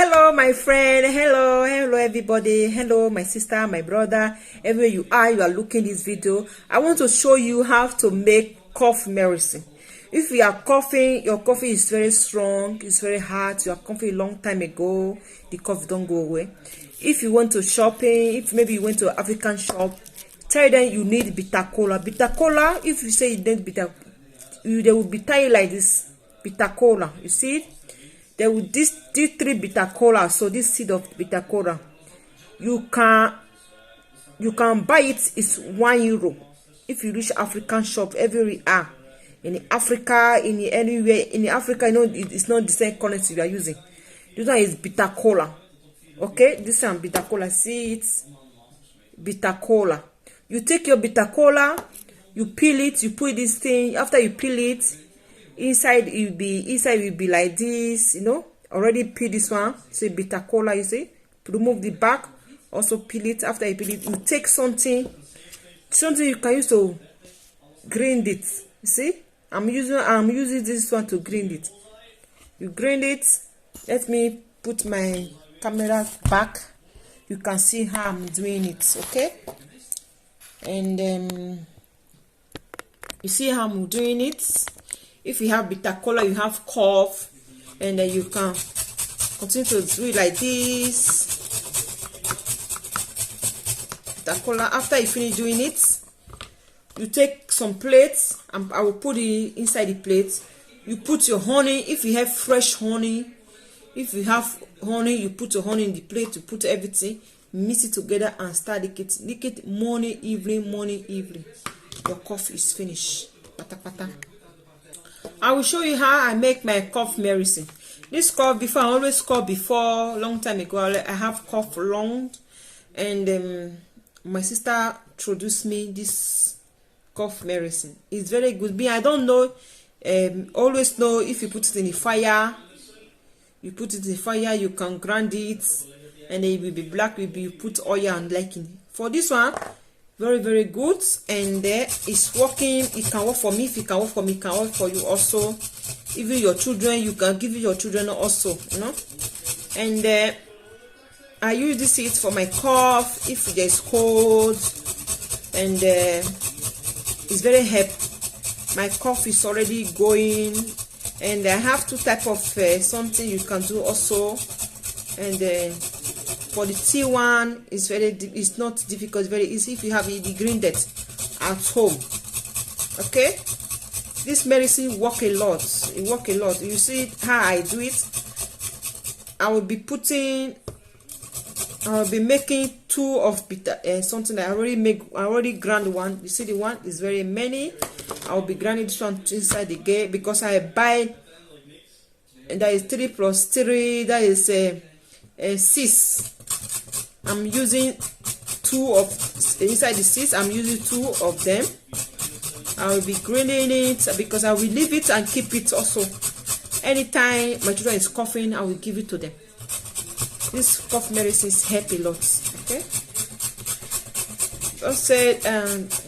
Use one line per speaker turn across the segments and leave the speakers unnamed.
Hello my friend, hello everybody, hello my sister, my brother, everywhere you are looking this video. I want to show you how to make cough medicine. If you are coughing, your cough is very strong, it's very hard, you are coughing a long time ago, the cough don't go away. If you want to shopping, if maybe you went to an African shop, tell them you need bitter cola. Bitter cola, if you say you need bitter, they will be telling you like this, bitter cola, you see it? There will these three bitter cola. So this seed of bitter cola, you can buy it. It's €1. If you reach African shop, everywhere in Africa, anywhere in Africa, you know it's not the same currency you are using. This one is bitter cola. Okay, this one bitter cola. See it, bitter cola. You take your bitter cola, you peel it, you put this thing. After you peel it, inside will be like this, you know. Already peel this one, say bitter cola, you see. Remove the back, also peel it. After you peel it, you take something you can use to grind it. You see, I'm using this one to grind it. You grind it. Let me put my camera back. You can see how I'm doing it, okay? And you see how I'm doing it. If you have bitter cola, you have cough, and then you can continue to do it like this. Bitter cola. After you finish doing it, you take some plates, and I will put it inside the plate. You put your honey. If you have fresh honey, if you have honey, you put your honey in the plate. You put everything, mix it together, and start lick it. Lick it morning, evening, morning, evening. Your cough is finished. Pata pata. I will show you how I make my cough medicine. This cough, before I always cough before, long time ago, I have cough long, and my sister introduced me this cough medicine. It's very good. Me, I don't know, always know if you put it in the fire, you put it in the fire, you can grind it, and it will be black. You put oil and liking. For this one, very good, and it's working. It can work for me. If it can work for me, it can work for you also. Even your children, you can give it your children also, you know. And I use this seed for my cough if there's cold, and it's very help. My cough is already going, and I have two type of something you can do also. And for the tea one, it's not difficult, it's very easy if you have the ingredients at home. Okay, this medicine work a lot. It work a lot. You see how I do it. I will be making two of bitter something that I already ground one. You see the one is very many. I will be grinding this one inside the gate because I buy, and that is 3 plus 3. That is 6. I'm using 2 of inside the 6. I'm using 2 of them. I will be grinding it because I will leave it and keep it also. Anytime my children is coughing, I will give it to them. This cough medicines help a lot. Okay. Just say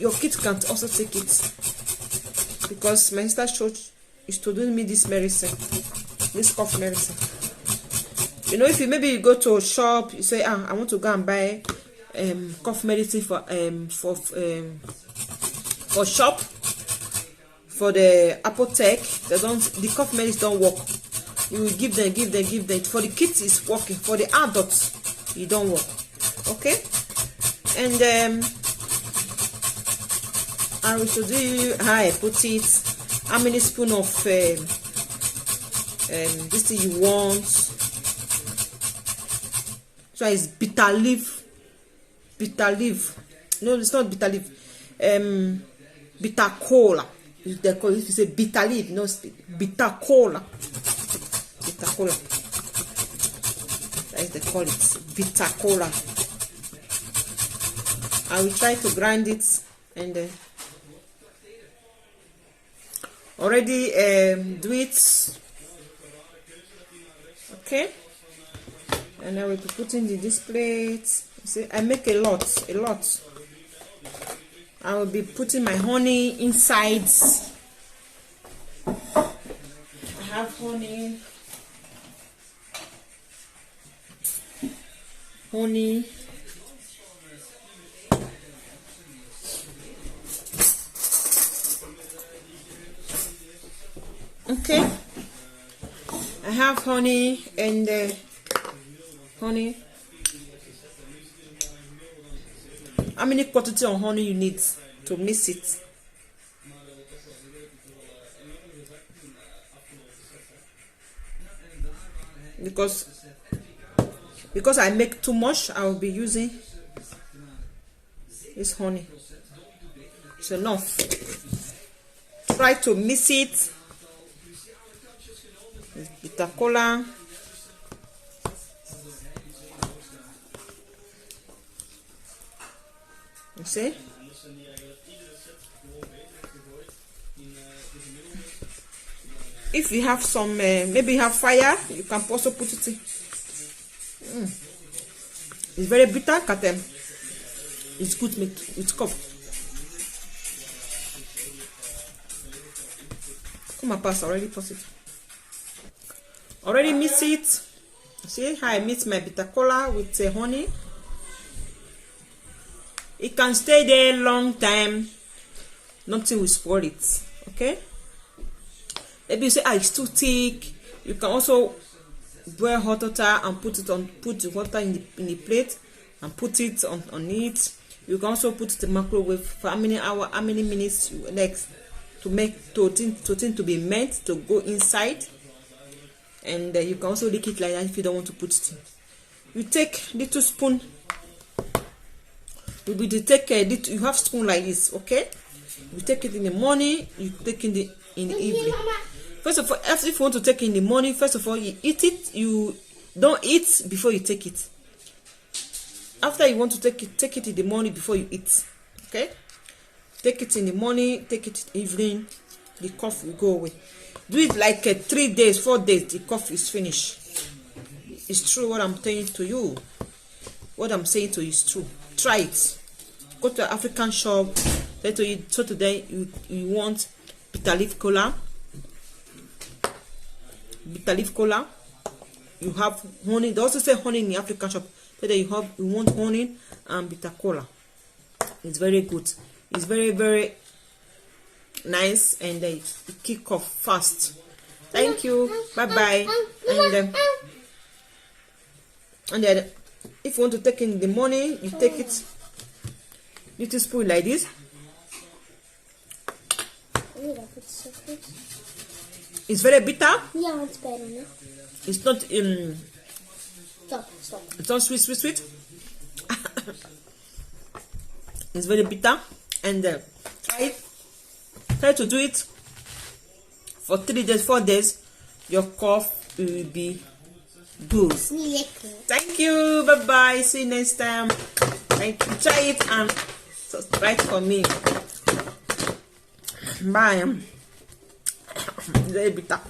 your kids can also take it because my sister's church is to do me this medicine, this cough medicine. You know, if you maybe you go to a shop, you say, I want to go and buy cough medicine for shop, for the apothec. The cough medicine don't work. You will give them. For the kids, it's working. For the adults, it don't work. Okay, and I will show you how I put it. How many spoon of this thing you want. So it's bitter leaf. No, it's not bitter leaf. Bitter cola. If you say bitter leaf, no, bitter cola. Bitter cola. That is they call it, bitter cola. I will try to grind it, and already do it. Okay. And I will be putting in this plate. See, I make a lot. I will be putting my honey inside. I have honey. honey. Okay, I have honey and honey. How many quantity of honey you need to mix it? Because I make too much, I will be using this honey. It's enough. Try to mix it. Bitter cola. You see? If you have some, maybe you have fire, you can also put it in. It's very bitter, Katem. It's good with cup. Come and pass, already pass it. Already mix it. See how I mix my bitter cola with honey. It can stay there a long time. Nothing will spoil it. Okay. Maybe you say, it's too thick. You can also boil hot water and put the water in the plate and put it on it. You can also put it in the microwave for how many minutes you like to make to be meant to go inside. And you can also lick it like that if you don't want to put it in. You take little spoon. You have spoon like this, okay? You take it in the morning, you take it in the evening. First of all, if you want to take it in the morning, first of all, you eat it. You don't eat before you take it. After you want to take it in the morning before you eat. Okay? Take it in the morning, take it in the evening, the cough will go away. Do it like 3 days, 4 days, the cough is finished. It's true what I'm saying to you. What I'm saying to you is true. Try it. Go to an African shop. Say to you, so today you want bitter leaf cola. Bitter leaf cola. You have honey. They also say honey in the African shop. Say that you want honey and bitter cola. It's very good. It's very, very nice, and they kick off fast. Thank you. Bye bye. And then if you want to take it in the morning, you take it little spoon like this. It's very bitter.
Yeah, it's better now.
It's not
Stop.
It's not sweet. It's very bitter, and try to do it for 3 days, 4 days. Your cough will be good. Thank you. Bye bye. See you next time. Thank you. Try it and subscribe for me. Bye. Very bitter.